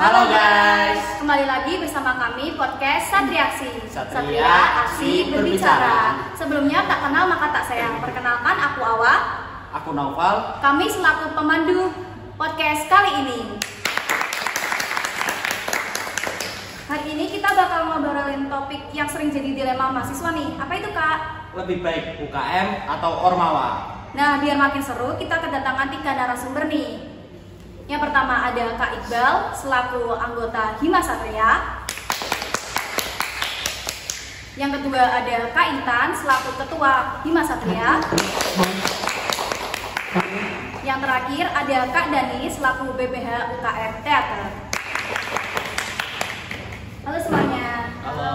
Halo guys, kembali lagi bersama kami podcast Satriaksi. Satria Aksi Berbicara. Sebelumnya tak kenal maka tak sayang. Perkenalkan aku Awa. Aku Naufal. Kami selaku pemandu podcast kali ini. Hari ini kita bakal ngobrolin topik yang sering jadi dilema mahasiswa nih. Apa itu Kak? Lebih baik UKM atau Ormawa? Nah, biar makin seru kita kedatangan 3 narasumber nih. Yang pertama ada Kak Iqbal selaku anggota Hima Satria. Yang kedua ada Kak Intan selaku ketua Hima Satria. Yang terakhir ada Kak Dani selaku BPH UKM Teater. Halo semuanya. Halo.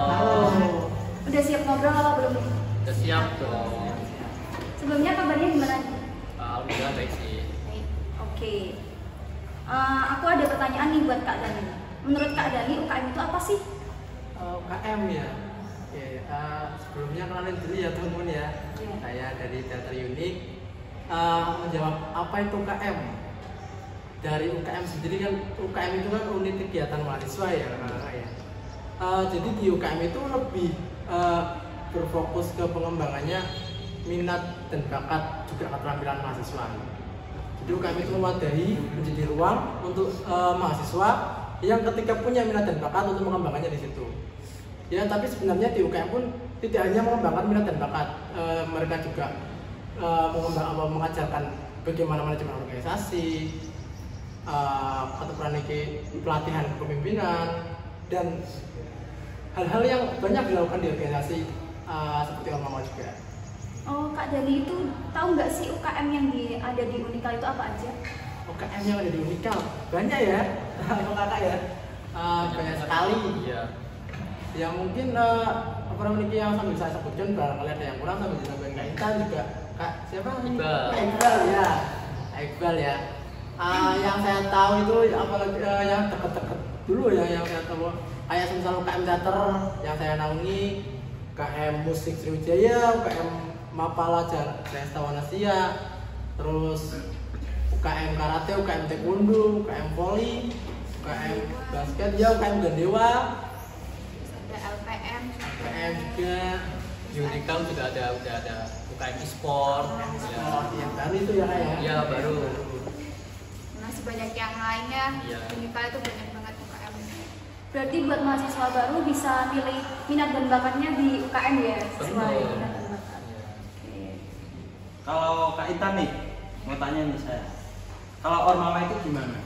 Udah siap ngobrol apa belum? Udah siap dong. Sebelumnya kabarnya gimana? Alhamdulillah baik sih. Baik. Oke. Aku ada pertanyaan nih buat Kak Dani. Menurut Kak Dani, UKM itu apa sih? UKM ya. Oke, sebelumnya kenalin dulu ya teman-teman ya. Iya. Saya dari Teater Unik. Menjawab apa itu UKM? Dari UKM sendiri kan, UKM itu kan unit kegiatan mahasiswa ya. Jadi di UKM itu lebih berfokus ke pengembangannya minat dan bakat juga keterampilan mahasiswa. Jadi UKM itu mewadahi menjadi ruang untuk mahasiswa yang ketika punya minat dan bakat untuk mengembangkannya di situ. Ya, tapi sebenarnya di UKM pun tidak hanya mengembangkan minat dan bakat, mereka juga mengajarkan bagaimana manajemen organisasi, pelatihan kepemimpinan, dan hal-hal yang banyak dilakukan di organisasi seperti Ormawa juga. Oh, Kak Dani itu tahu nggak sih UKM yang ada di Unikal itu apa aja? UKM yang ada di Unikal banyak ya, kakak ya, banyak sekali. Iya. Yang mungkin yang sambil saya sebutkan barangkali ada yang kurang sambil disampaikan Kak Intan juga. Kak siapa? Iqbal. Kak Iqbal ya. Kak Iqbal ya. Yang saya tahu itu apalagi yang deket-deket dulu ya, yang saya tahu kayak misal UKM teater yang saya naungi, UKM musik Sriwijaya, UKM Mapala Jayasta Wanasia, terus UKM karate, UKM taekwondo, UKM volley, UKM basket, ya UKM Gandewa, Ada LPM juga Unikal juga udah ada UKM e-sport. yang baru itu ya kayak. Iya, baru. masih banyak yang lainnya. Iya. Unikal itu banyak banget UKM. Berarti buat mahasiswa baru bisa pilih minat dan bakatnya di UKM ya, sesuai Betul. minat dan bakat. Oke. Kalau Kak Intan nih, mau tanya nih saya. Kalau Ormawa itu gimana?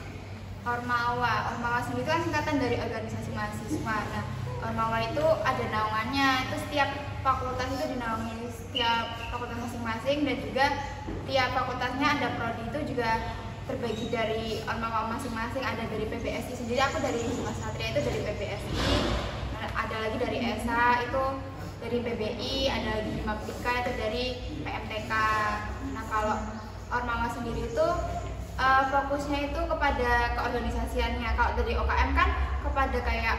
Ormawa sendiri itu kan singkatan dari organisasi mahasiswa. Nah, Ormawa itu ada naungannya, itu setiap fakultas itu dinaungi setiap fakultas masing-masing, dan juga tiap fakultasnya ada prodi itu juga terbagi dari Ormawa masing-masing. Ada dari PBSI sendiri, aku dari Hima Satria itu dari PBSI, ada lagi dari ESA itu dari PBI, ada lagi Hima Pika itu dari PMTK. Nah, kalau Ormawa sendiri itu fokusnya itu kepada keorganisasiannya. Kalau dari OKM kan kepada kayak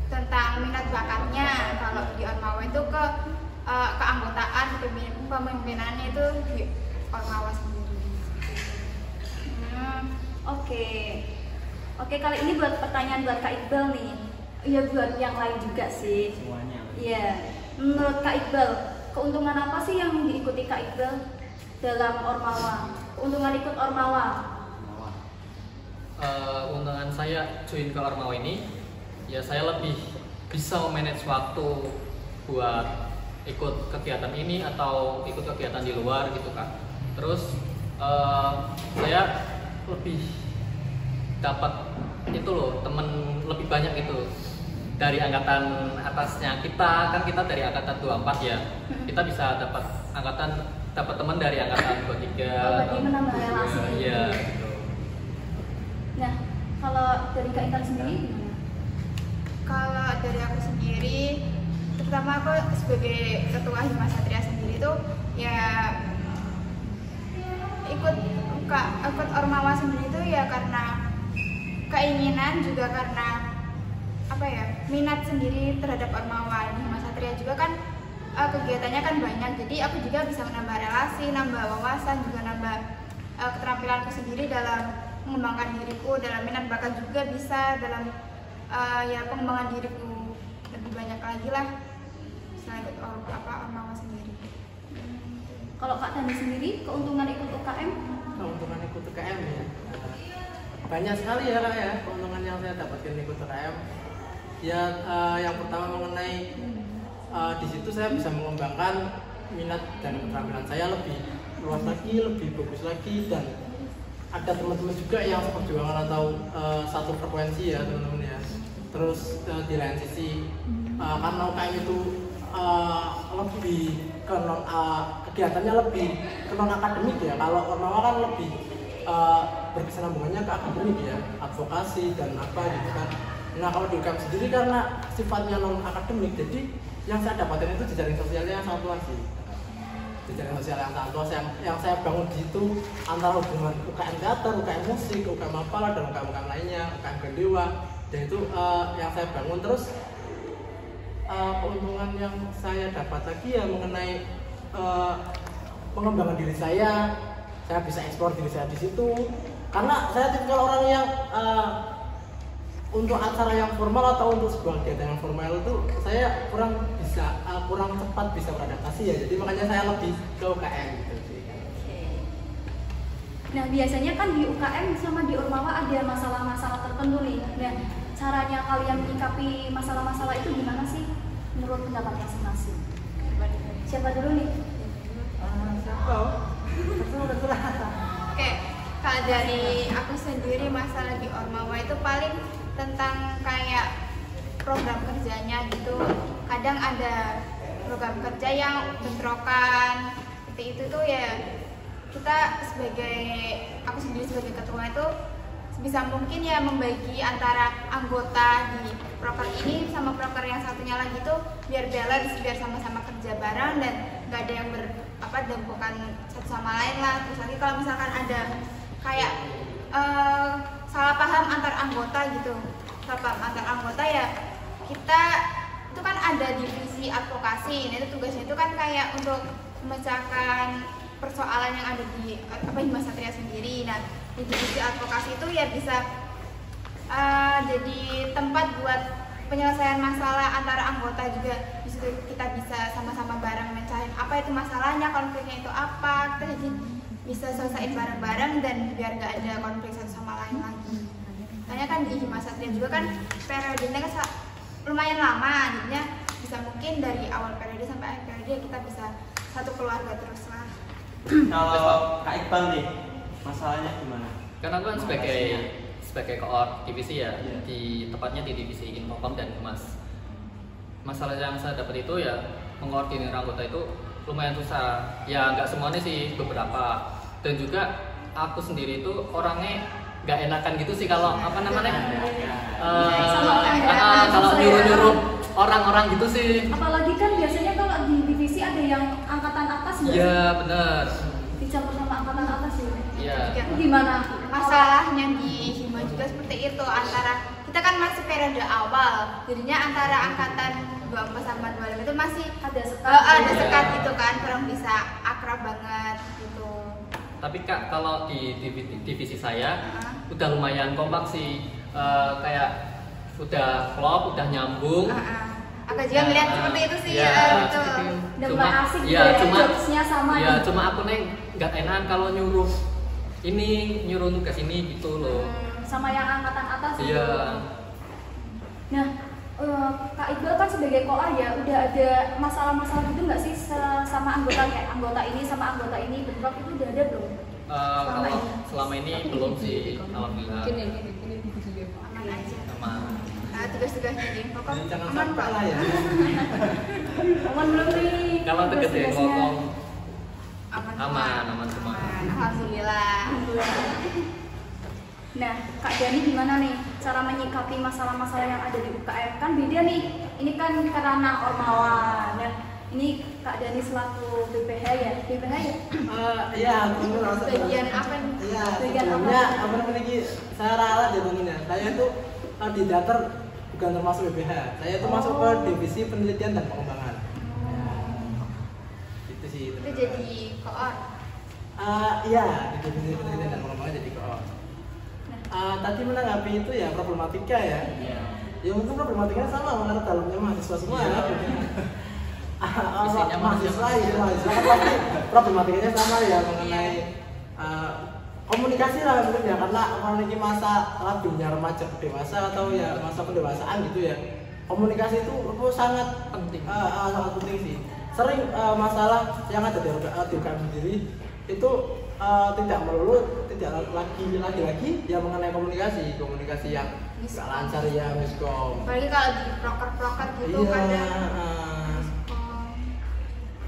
tentang minat bakatnya. Kalau di Ormawa itu ke keanggotaan, kepemimpinannya itu di Ormawa sendiri. Oke, kali ini buat pertanyaan buat Kak Iqbal nih. Iya, buat yang lain juga sih. Semuanya. Iya. Menurut Kak Iqbal, keuntungan apa sih yang diikuti Kak Iqbal dalam Ormawa? Keuntungan ikut Ormawa? Keuntungan saya join ke Ormawa ini, ya saya lebih bisa memanage waktu buat ikut kegiatan ini atau ikut kegiatan di luar gitu kan. Terus saya lebih dapat itu loh, temen lebih banyak gitu dari angkatan atasnya. Kita dari angkatan 24 ya, kita bisa dapat teman dari angkatan 23. Berarti menambah relasi. Iya gitu. Nah, kalau dari Kak Intan sendiri gimana? Kalau dari aku sendiri, terutama aku sebagai ketua Hima Satria sendiri tuh ya ikut Ormawa sendiri tuh ya karena keinginan, juga karena apa ya, minat sendiri terhadap Ormawa. Di Hima Satria juga kan kegiatannya kan banyak, jadi aku juga bisa menambah relasi, nambah wawasan, juga nambah keterampilanku sendiri dalam mengembangkan diriku, dalam minat bakat juga bisa dalam ya pengembangan diriku lebih banyak lagi lah selain ikut ormawa sendiri. Kalau Kak Dani sendiri, keuntungan ikut UKM? Keuntungan ikut UKM ya, banyak sekali ya Kak ya keuntungan yang saya dapatkan ikut UKM. Ya yang pertama mengenai di situ saya bisa mengembangkan minat dan keterampilan saya lebih luas lagi, lebih bagus lagi, dan ada teman-teman juga yang seperjuangan atau satu frekuensi ya teman-teman ya. Terus di lain sisi karena UKM itu lebih ke non kegiatannya lebih ke non akademik ya. Kalau ormawa kan lebih berkesinambungannya ke akademik ya, advokasi dan apa gitu kan. Nah kalau di UKM sendiri karena sifatnya non akademik, jadi yang saya dapatkan itu jejaring sosialnya yang sangat luas sih. Jejaring sosial yang sangat luas yang saya bangun di situ antara hubungan UKM teater, UKM musik, UKM apalah dan UKM lainnya, UKM Gandewa, dan itu yang saya bangun. Terus keuntungan yang saya dapat lagi ya mengenai pengembangan diri saya bisa eksplor diri saya di situ. Karena saya tipikal orang yang untuk acara yang formal atau untuk sebuah kegiatan yang formal itu saya kurang cepat bisa beradaptasi ya. Jadi makanya saya lebih ke UKM gitu sih. Nah biasanya kan di UKM sama di Ormawa ada masalah-masalah tertentu nih. Nah caranya kalian menyikapi masalah-masalah itu gimana sih menurut pendapat masing-masing? Siapa dulu nih? Siapa? Betul. Oke, kalau dari aku sendiri masalah di Ormawa itu paling tentang kayak program kerjanya gitu. Kadang ada program kerja yang bentrokan seperti itu tuh ya, kita aku sendiri sebagai ketua itu sebisa mungkin ya membagi antara anggota di proker ini sama proker yang satunya lagi tuh biar balance, biar sama-sama kerja bareng dan nggak ada yang dempukan satu sama lain lah. Terus lagi kalau misalkan ada kayak salah paham antar anggota gitu, ya kita itu kan ada divisi advokasi. Nah itu tugasnya itu kan kayak untuk memecahkan persoalan yang ada di Hima Satria sendiri. Nah di divisi advokasi itu ya bisa jadi tempat buat penyelesaian masalah antara anggota juga. Di situ kita bisa sama-sama bareng mencari apa itu masalahnya, konfliknya itu apa, kita jadi bisa selesaiin bareng-bareng dan biar nggak ada konflik satu sama lain lagi. Karena kan di Hima Satria juga kan periodenya kan lumayan lama, jadinya bisa mungkin dari awal periode sampai akhir periode kita bisa satu keluarga terus lah. Kalau Kak Iqbal nih, masalahnya gimana? Karena aku kan sebagai koor divisi ya, di tepatnya di divisi Infocom dan Humas. Masalah yang saya dapat itu ya mengkoordinir anggota itu lumayan susah. Ya nggak semuanya sih, beberapa. Dan juga aku sendiri itu orangnya nggak enakan gitu sih kalau kalau nyuruh orang-orang gitu sih. Apalagi kan biasanya kalau di divisi ada yang angkatan atas nggak sih? Iya benar. Dicampur sama angkatan atas ya. Iya. Itu gimana? Masalahnya di Hima juga seperti itu, antara kita kan masih periode awal, jadinya antara angkatan 24 sama 25 itu masih Ada sekat gitu kan, kurang bisa akrab banget gitu. Tapi Kak, kalau di divisi saya udah lumayan kompak sih, kayak udah klop, udah nyambung. Aku juga ngeliat seperti itu sih ya, betul. Dan nggak asik ya, jobsnya sama ya, nih. cuma aku nih nggak enakan kalau nyuruh tugas ini gitu loh. Sama yang angkatan atas Iya. gitu. Nah, Kak Iqbal kan sebagai koor ya, udah ada masalah-masalah gitu nggak sih sama anggota kayak anggota ini sama anggota ini bentrok itu udah ada belum? Kalau selama ini belum sih, alhamdulillah. Aman aja. Aman. Nah, tugas-tugasnya di Infocom Jangan aman sampai kok. lah ya. Aman belum nih? Kalau deket ya tugas-tugasnya? ngomong Aman semua. Alhamdulillah. Nah, Kak Dani gimana nih cara menyikapi masalah-masalah yang ada di UKM? Kan beda nih, ini kan karena Ormawa. Nah, ini Kak Dani selaku BPH ya? BPH ya? Iya, benar. Bagian apa nih? Iya, Bagian sebelumnya apa? apa namanya saya ralat ya temennya. Saya itu di teater bukan termasuk BPH. Saya itu masuk ke divisi penelitian dan pengembangan. Itu sih. Itu jadi koor. Iya, di divisi penelitian dan pengembangan jadi koor. Tadi menanggapi itu ya problematika ya. Iya. Ya mungkin problematikanya sama karena dalamnya mahasiswa semua ya. Mahasiswa kan pasti problematikanya sama ya mengenai komunikasi lah mungkin ya, karena orang ini masa labinya remaja ke dewasa atau ya masa pendewasaan gitu ya. Komunikasi itu sangat Penting. sangat penting sih. Sering masalah yang ada di UKM sendiri itu tidak melulu tidak lagi ya mengenai komunikasi yang nggak lancar ya, miskom. Apalagi kalau di proker gitu Iya, kadang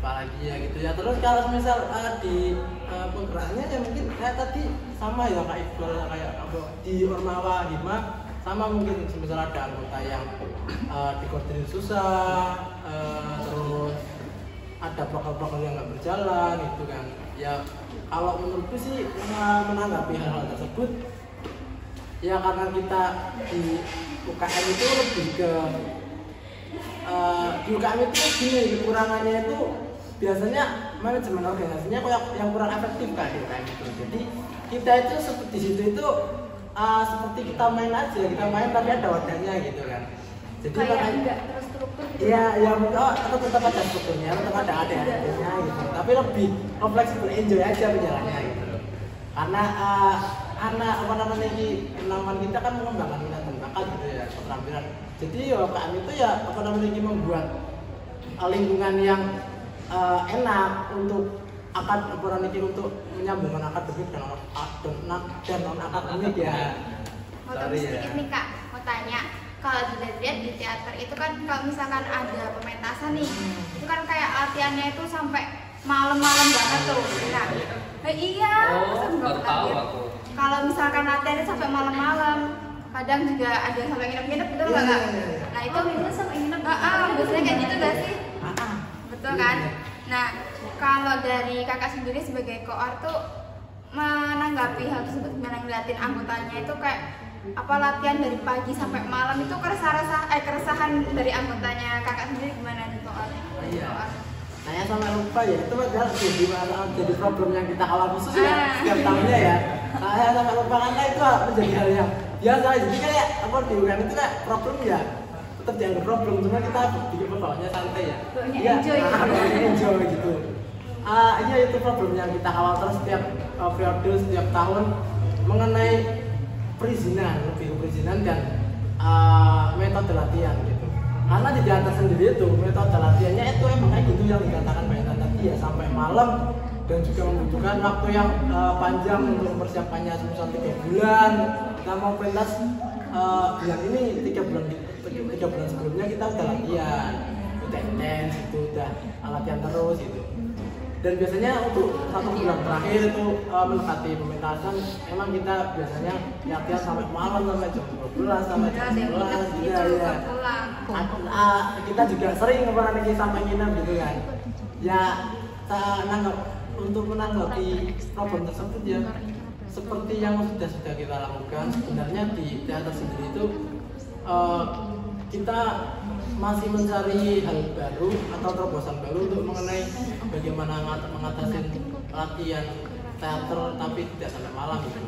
apalagi ya gitu ya. Terus kalau misal di pergerakannya ya mungkin kayak tadi sama ya Kak Iqbal, kayak apa di Ormawa Hima sama, mungkin misal ada anggota yang dikoordinir susah, terus ada proker-proker yang nggak berjalan gitu kan ya. Kalau menurutku sih menanggapi hal-hal tersebut ya, karena kita di UKM itu lebih ke di UKM itu gini, kekurangannya itu biasanya manajemen organisasinya yang kurang efektif kan di UKM itu. Jadi kita itu di situ itu seperti kita main aja, kita main tapi ada wadahnya gitu kan. Jadi kayak enggak terstruktur gitu. iya, tetap ada strukturnya, tetap ada ADAR-nya gitu. Tapi lebih fleksibel, enjoy aja berjalannya gitu. Karena kenaman kita kan mengembangkan minat dan bakat gitu ya, keterampilan. Jadi ya kami itu ya membuat lingkungan yang enak untuk untuk menyambungkan akademik dan non akademik ya. mau tambah sedikit nih Kak, mau tanya, kalau dilihat di teater itu kan kalau misalkan ada pementasan nih, itu kan kayak latihannya itu sampai malam-malam banget tuh. Nah, iya, Baru tahu aku. kalau misalkan latihannya sampai malam-malam, kadang juga ada sampai nginep-nginep, betul nggak Kak? Nah itu Itu sampai nginep. biasanya kayak gitu nggak sih? Betul kan? Nah, kalau dari Kakak sendiri sebagai koor tuh menanggapi hal tersebut gimana, ngeliatin anggotanya itu kayak apa latihan dari pagi sampai malam itu keresahan dari anggotanya Kakak sendiri gimana di koor? Iya. Saya sampai lupa ya, itu adalah jadi problem yang kita alami khusus ya setiap tahunnya ya. Saya sampai lupa karena itu menjadi hal yang biasa. Jadi kayak apa di UKM itu kayak problem ya tetap dianggap problem, cuma kita bikin bawahnya santai ya. Bawahnya enjoy. Bawahnya enjoy gitu. Iya, itu problem yang kita kawal terus setiap periode, setiap tahun mengenai perizinan, lebih ke perizinan dan metode latihan gitu. Karena di teater sendiri itu metode latihannya itu emang kayak gitu yang dikatakan Mbak Intan tadi ya, sampai malam dan juga membutuhkan waktu yang panjang untuk mempersiapkannya, misal 3 bulan. Kita mau pentas bulan ini 3 bulan sebelumnya kita udah latihan, udah intens itu, udah latihan terus gitu. Dan biasanya untuk 1 bulan terakhir itu mendekati pementasan, emang kita biasanya latihan sampai malam, sampai jam 12 sampai jam 11 gitu ya. Kita juga sering sampai nginep gitu kan. Ya untuk menanggapi problem tersebut ya seperti yang sudah kita lakukan. Sebenarnya di teater sendiri itu kita masih mencari hal baru atau terobosan baru untuk mengenai bagaimana mengatasi latihan teater tapi tidak sampai malam gitu.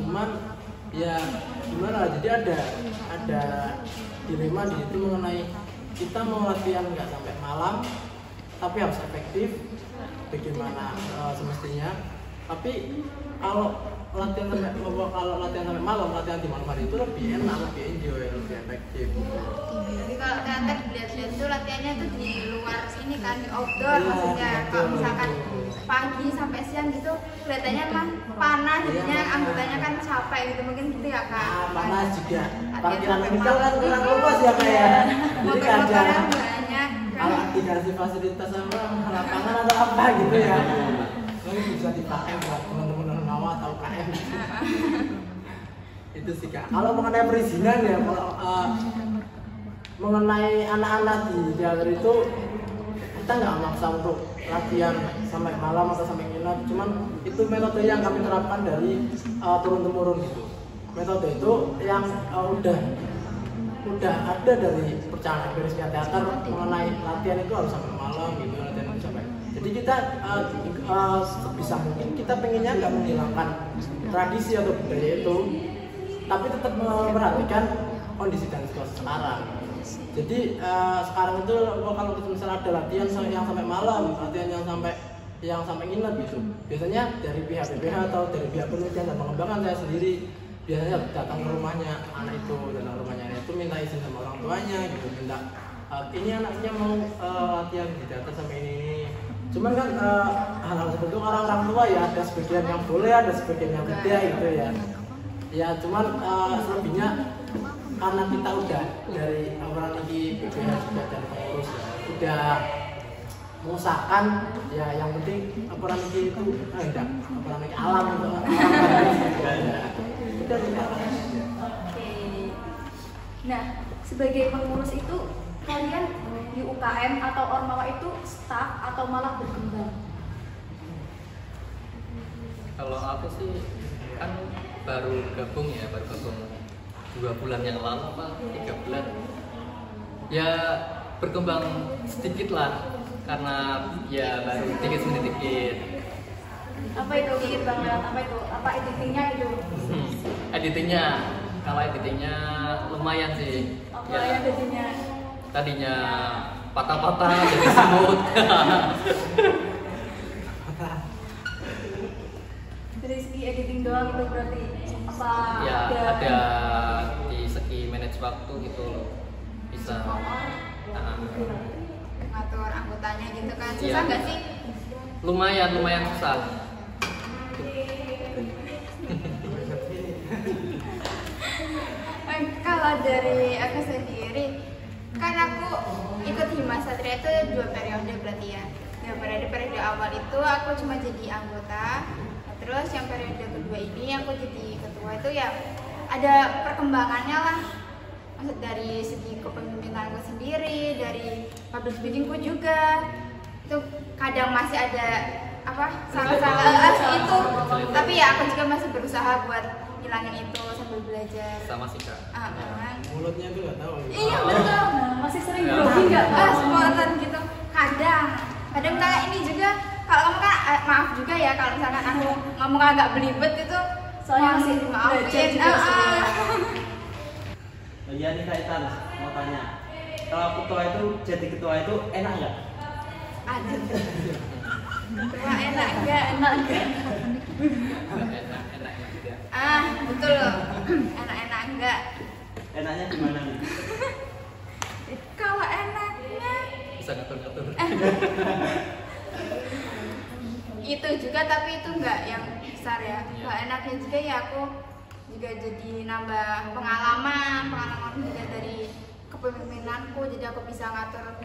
Cuman ya gimana, jadi ada dilema di situ mengenai kita mau latihan nggak sampai malam tapi harus efektif bagaimana semestinya. Tapi kalau latihan sampai malam, latihan di malam hari itu lebih enak, lebih enjoy, lebih efektif. Jadi kalau teater dilihat-lihat itu latihannya tuh di luar sini kan, di outdoor maksudnya. Kalau misalkan pagi sampai siang gitu kelihatannya kan panas, jadinya anggotanya kan capek gitu, mungkin gitu ya Kak. Panas juga. Parkiran kita kan kurang luas ya kayak. Jadi kadang banyak. kalau dikasih fasilitas sama lapangan atau apa gitu ya, ini bisa dipakai buat teman-teman Ormawa atau UKM. Itu sih Kak. Kalau mengenai perizinan ya, mengenai anak-anak di teater itu kita nggak maksa untuk latihan sampai malam atau sampai nginep, cuman itu metode yang kami terapkan dari turun temurun gitu. Metode itu yang udah ada dari percakapan beresnya teater mengenai latihan itu harus sampai malam gitu, latihan itu sampai. Jadi kita sebisa mungkin kita pengennya nggak menghilangkan tradisi atau budaya itu, tapi tetap memperhatikan kondisi dan situasi sekarang. Jadi sekarang itu kalau misalnya ada latihan yang sampai malam, latihan yang sampai nginep gitu, biasanya dari pihak BPH atau dari pihak penelitian dan pengembangan saya sendiri biasanya datang ke rumahnya anak itu minta izin sama orang tuanya gitu, minta ini anaknya mau latihan di data sampai ini. Cuman kan hal-hal seperti itu orang tua ya ada sebagian yang boleh, ada sebagian yang tidak gitu ya. Ya cuman selebihnya karena kita udah dari orang ini BPH juga dari pengurus ya, udah mengusahakan ya yang penting laporan itu enggak laporan ini alam itu udah Oke. Nah, sebagai pengurus itu kalian di UKM atau Ormawa itu stuck atau malah berkembang? Kalau aku sih kan baru gabung 2 bulan yang lalu apa 3 bulan, ya berkembang sedikit lah karena ya baru dikit. Apa itu dikit banget? Apa editingnya itu? Editingnya, kalau editingnya lumayan sih. Apa ya editingnya? Tadinya patah-patah jadi semut. Dari segi editing doang itu berarti apa? Ya ada di segi manage waktu gitu loh, bisa. Ngatur anggotanya gitu kan, susah Iya. nggak sih? Lumayan susah. Kalau dari aku sendiri, kan aku ikut Hima Satria itu 2 periode berarti ya. Periode awal itu aku cuma jadi anggota. Nah, terus yang periode kedua ini aku jadi ketua itu ya ada perkembangannya lah. Maksud dari segi kepemimpinanku sendiri, dari public speakingku juga. Itu kadang masih ada salah-salah itu. Tapi ya aku juga masih berusaha buat hilangin itu sambil belajar. Sama sih Kak. mulutnya itu nggak tahu. Iya betul. Masih sering grogi nggak? Spontan gitu. Kadang kayak ini juga. Kalau kamu kan maaf juga ya kalau misalkan aku ngomong agak belibet itu, Soalnya masih dimaafin. belajar juga sebenarnya. Iya nih Kak Itan, mau tanya, kalau ketua itu jadi ketua itu enak nggak? Aduh. Wah, enak enggak? Enak nggak? Enak juga. Betul loh. Enak enggak? Enaknya gimana nih? Kalau enaknya Bisa ngatur-ngatur. itu juga, tapi itu enggak yang besar ya. Iya. Kalau enaknya juga ya aku juga jadi nambah pengalaman juga dari kepemimpinanku, jadi aku bisa ngatur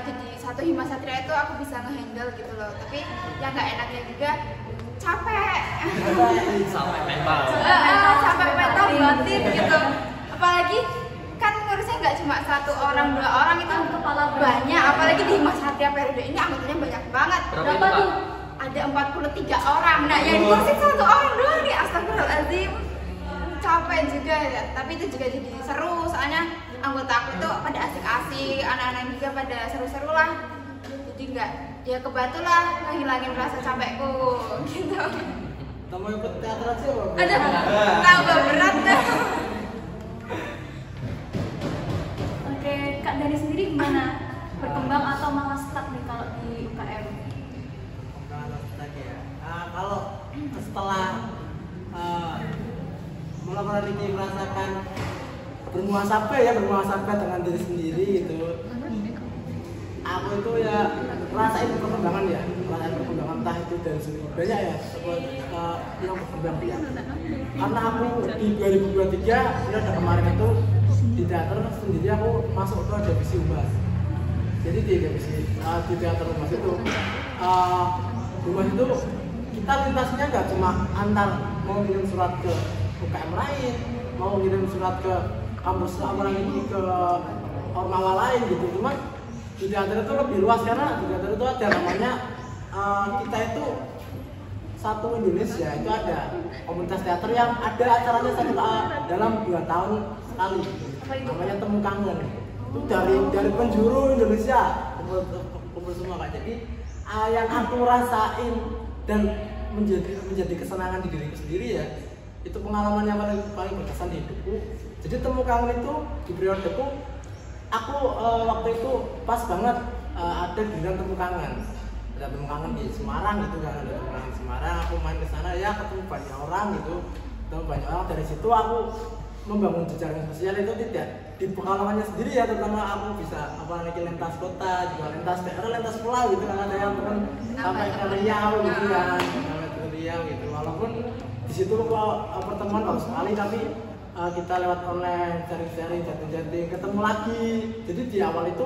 jadi satu Hima Satria itu aku bisa ngehandle gitu loh. Tapi yang nggak enaknya juga capek. Sampai mental. Sampai mental batin gitu. Apalagi kan ngurusnya nggak cuma 1 orang 2 orang, itu Kepala banyak. Apalagi di Hima Satria periode ini anggotanya banyak banget. Berapa Berapa itu, tuh? Kak? Ada 43 orang. Nah, yang ngurusin 1 orang doang nih, astagfirullahaladzim. Capek juga ya, tapi itu juga jadi seru soalnya anggota aku itu pada asik-asik, anak-anak juga pada seru-seru lah. Jadi enggak, ya kebantu lah ngehilangin rasa capekku gitu. Kamu ikut teater aja apa? Ada tambah berat dah. Oke, Kak Dani sendiri gimana? Berkembang atau malah stuck nih kalau di UKM? Kalau setelah mulai ini merasakan bermuasabah dengan diri sendiri gitu, aku itu ya ngerasain perkembangan entah itu dari segi banyak ya yang berkembang ya. Karena aku di 2023 udah kemarin itu di teater sendiri aku masuk ke divisi humas. Jadi di teater humas itu humas itu kita lintasnya nggak cuma antar mau ngirim surat ke UKM lain, mau ngirim surat ke kampus orang ini ke ormawa lain gitu. Cuma di teater itu lebih luas karena di teater itu ada namanya kita itu satu Indonesia itu ada komunitas teater yang ada acaranya dalam 2 tahun sekali. Namanya Temu Kangen. Itu dari penjuru Indonesia kumpul semua Kak. Jadi yang aku rasain dan menjadi kesenangan di diriku sendiri ya, itu pengalaman yang paling berkesan di hidupku. Jadi temu kangen itu di periodeku aku waktu itu pas banget ada giliran temu kangen. Ada temu kangen di Semarang gitu kan, ada temu kangen di Semarang, aku main ke sana ya ketemu banyak orang gitu. Ketemu banyak orang, dari situ aku membangun jejaring sosial itu tidak di pengalamannya sendiri ya, terutama aku bisa lintas kota, juga lintas daerah, lintas pulau gitu kan, ada yang teman sampai ke Riau gitu kan, sampai ke Riau gitu. Walaupun di situ pertemuan baru sekali, tapi kita lewat online sharing-sharing, chatting-chatting, ketemu lagi. Jadi di awal itu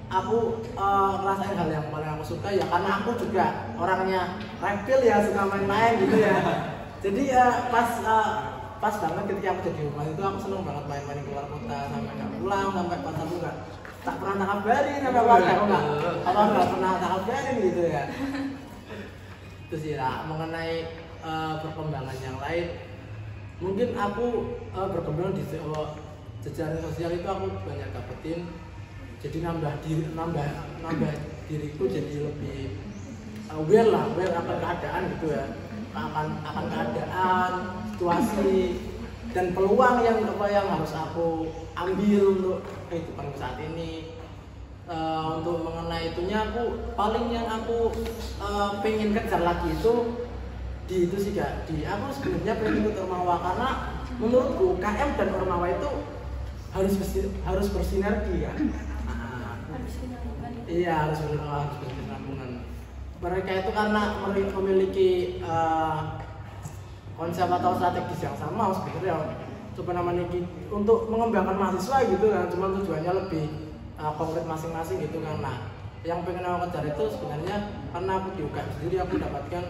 aku ngerasain hal yang paling aku suka ya, karena aku juga orangnya rebel ya, suka main-main gitu ya. Jadi pas banget ketika aku jadi rumah itu aku seneng banget main-main keluar kota, sampai nggak pulang, sampai pas aku tak pernah tak kabarin sama warga, aku nggak pernah tak kabarin gitu ya. Itu sih lah mengenai perkembangan yang lain. Mungkin aku berkembang di jejaring sosial itu aku banyak dapetin, jadi nambah diriku jadi lebih aware akan keadaan gitu ya, akan keadaan, situasi dan peluang yang harus aku ambil untuk kehidupan saat ini. Untuk mengenai itunya aku paling yang aku pengen kejar lagi itu sih Kak, aku sebenarnya pengen ikut Ormawa, karena menurutku KM dan Ormawa itu harus bersinergi kan. Iya, harus berkesinambungan. Mereka itu karena memiliki konsep atau strategis yang sama sebenarnya, coba namanya untuk mengembangkan mahasiswa gitu kan, cuma tujuannya lebih konkret masing-masing gitu kan. Nah, yang pengen aku kejar itu sebenarnya karena aku di UKM sendiri aku dapatkan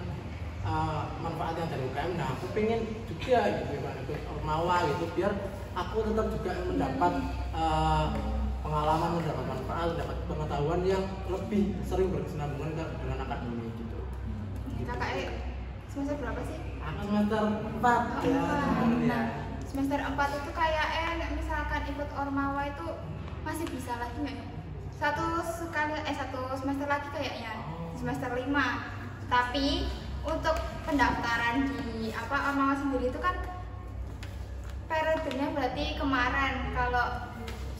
manfaat yang dari UKM. Nah, aku pengen juga gitu kan ikut Ormawa gitu, biar aku tetap juga mendapat pengalaman, mendapat manfaat, mendapat pengetahuan yang lebih sering berkesinambungan dengan akademik gitu. Kakak semester berapa sih? Aku semester 4 ya. Nah, semester 4 itu kayak misalkan ikut Ormawa itu masih bisa lagi nggak ya? Satu semester lagi kayaknya, semester 5. Tapi untuk pendaftaran di Ormawa sendiri itu kan periodenya berarti kemarin. Kalau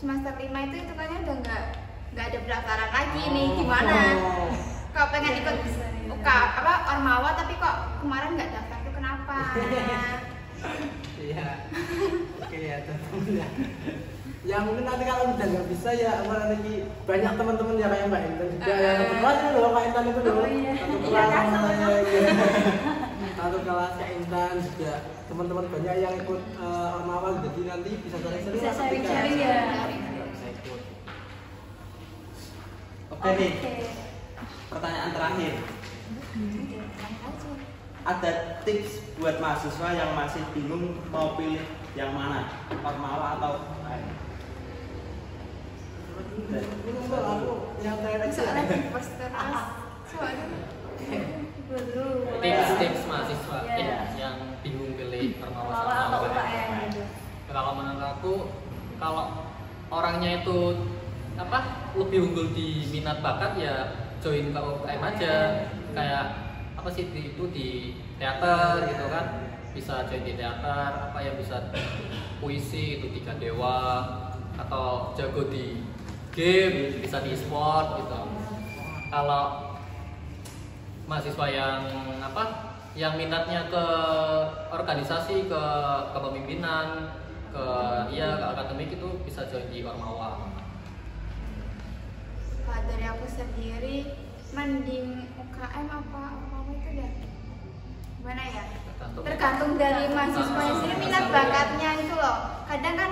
semester 5 itu hitungannya udah nggak ada pendaftaran lagi nih, gimana? Kalau pengen ikut Ormawa tapi kok kemarin nggak daftar itu kenapa? Iya. Oke ya teman-teman. Ya mungkin nanti kalau udah nggak bisa ya nanti banyak teman-teman ya kayak Mbak Intan juga yang kebetulan itu loh Mbak Intan itu loh satu kelas Kak Intan juga, teman-teman banyak yang ikut Ormawa, jadi nanti bisa sharing-sharing ya. Bisa ikut. Oke nih, pertanyaan terakhir. Ada tips buat mahasiswa yang masih bingung mau pilih yang mana, Ormawa atau UKM? Aku yang terakhir Soalnya di poster soalnya tips mahasiswa yang bingung pilih Ormawa sama UKM. Kalau menurut aku, kalau orangnya itu lebih unggul di minat bakat ya join ke UKM aja. Kayak itu di teater gitu kan, bisa join di teater, yang bisa puisi itu Tiga Dewa, atau jago di game bisa di e-sport gitu. Kalau mahasiswa yang minatnya ke organisasi, ke kepemimpinan, ke akademik itu bisa join di Ormawa. Kalau dari aku sendiri mending UKM apa Ormawa itu ya? Gimana ya? Tergantung dari mahasiswanya sendiri, minat bakatnya itu loh. Kadang kan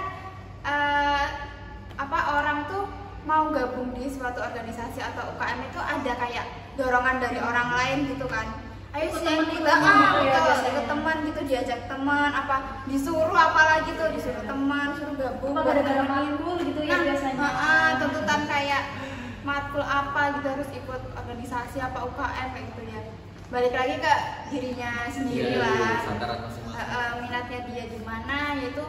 orang tuh mau gabung di suatu organisasi atau UKM itu ada kayak dorongan dari orang lain gitu kan. Ayo sih ikut teman gitu, diajak teman, disuruh apalagi tuh, disuruh teman, suruh gabung gara-gara matkul gitu ya biasanya. Tuntutan kayak matkul gitu harus ikut organisasi UKM kayak gitu ya. Balik lagi ke dirinya sendiri lah. Minatnya dia di mana, yaitu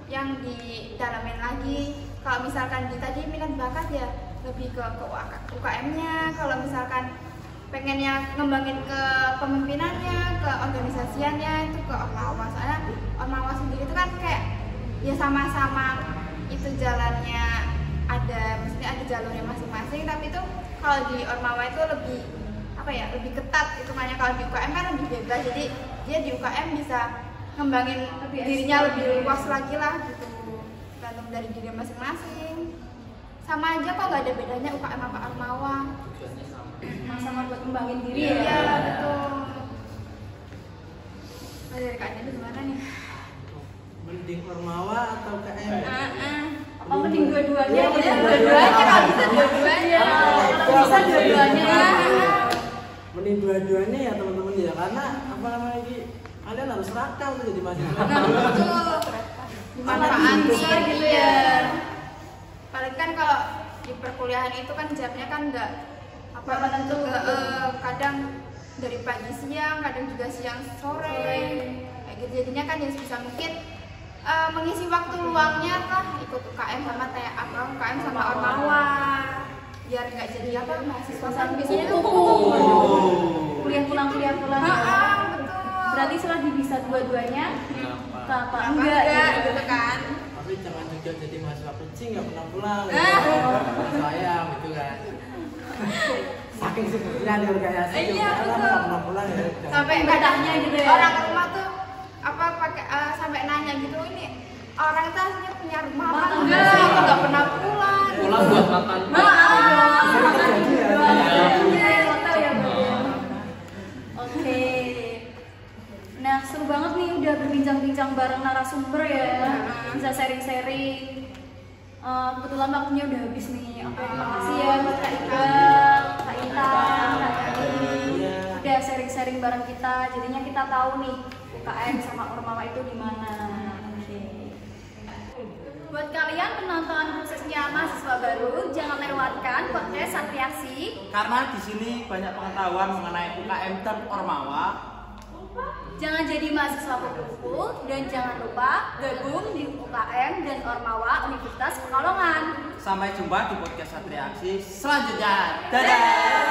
yang didalamin lagi. Kalau misalkan tadi minat bakat ya lebih ke UKM-nya. Kalau misalkan pengennya ngembangin ke pemimpinannya, ke organisasiannya, itu ke Ormawa. Soalnya Ormawa sendiri itu kan kayak ya sama-sama itu jalannya ada, maksudnya ada jalurnya masing-masing, tapi itu kalau di Ormawa itu lebih apa ya, lebih ketat hitungannya. Kalau di UKM kan lebih bebas, jadi dia di UKM bisa ngembangin dirinya lebih luas lagi lah gitu, tergantung dari diri masing-masing. Sama aja kok, nggak ada bedanya UKM apa Ormawa. Sama buat ngembangin diri Iya, ya. betul. Nah, dari Kak Nia gimana nih? Mending Ormawa atau UKM? Apa mending dua-duanya? Iya, gitu? dua-duanya, kalau bisa dua-duanya. Kalau bisa dua-duanya ya. Mending dua-duanya ya teman-teman ya, karena apa namanya ini, kalian harus rakam tuh jadi mahasiswa. Betul. Dimanfaatin gitu ya. Apalagi kan kalau di perkuliahan itu kan jamnya kan nggak apa tentu, kadang dari pagi siang, kadang juga siang sore, kayak gitu. Jadinya kan ya sebisa mungkin mengisi waktu luangnya lah ikut UKM sama kayak apa UKM sama Ormawa, biar nggak jadi apa mahasiswa kan biasanya tuh Kuliah pulang. betul. Berarti selagi bisa dua-duanya, kenapa Enggak enggak gitu? gitu kan. Tapi jangan juga jadi mahasiswa kucing nggak pernah pulang. Sayang gitu kan. Saking sibuknya di organisasi, Iya, nggak betul. pernah pulang ya. Sampai Bedanya gitu ya. orang rumah tuh apa pakai sampai nanya gitu, ini orang itu aslinya punya rumah apa enggak, apa nggak pernah pulang. Pulang buat makan. Oke. Nah, seru banget nih udah berbincang-bincang bareng narasumber ya. Bisa sharing-sharing. Kebetulan waktunya udah habis nih. Oke, makasih ya buat Kak Iqbal, Kak Intan, Kak Dani. Udah sharing-sharing bareng kita. Jadinya kita tahu nih UKM sama Ormawa itu di mana. Oke. Buat kalian penonton khususnya mahasiswa baru, jangan lewatkan podcast Satriaksi. Karena di sini banyak pengetahuan mengenai UKM dan Ormawa. Jangan jadi mahasiswa kupu-kupu dan jangan lupa gabung di UKM dan Ormawa Universitas Pekalongan. Sampai jumpa di podcast Satriaksi selanjutnya. Dadah.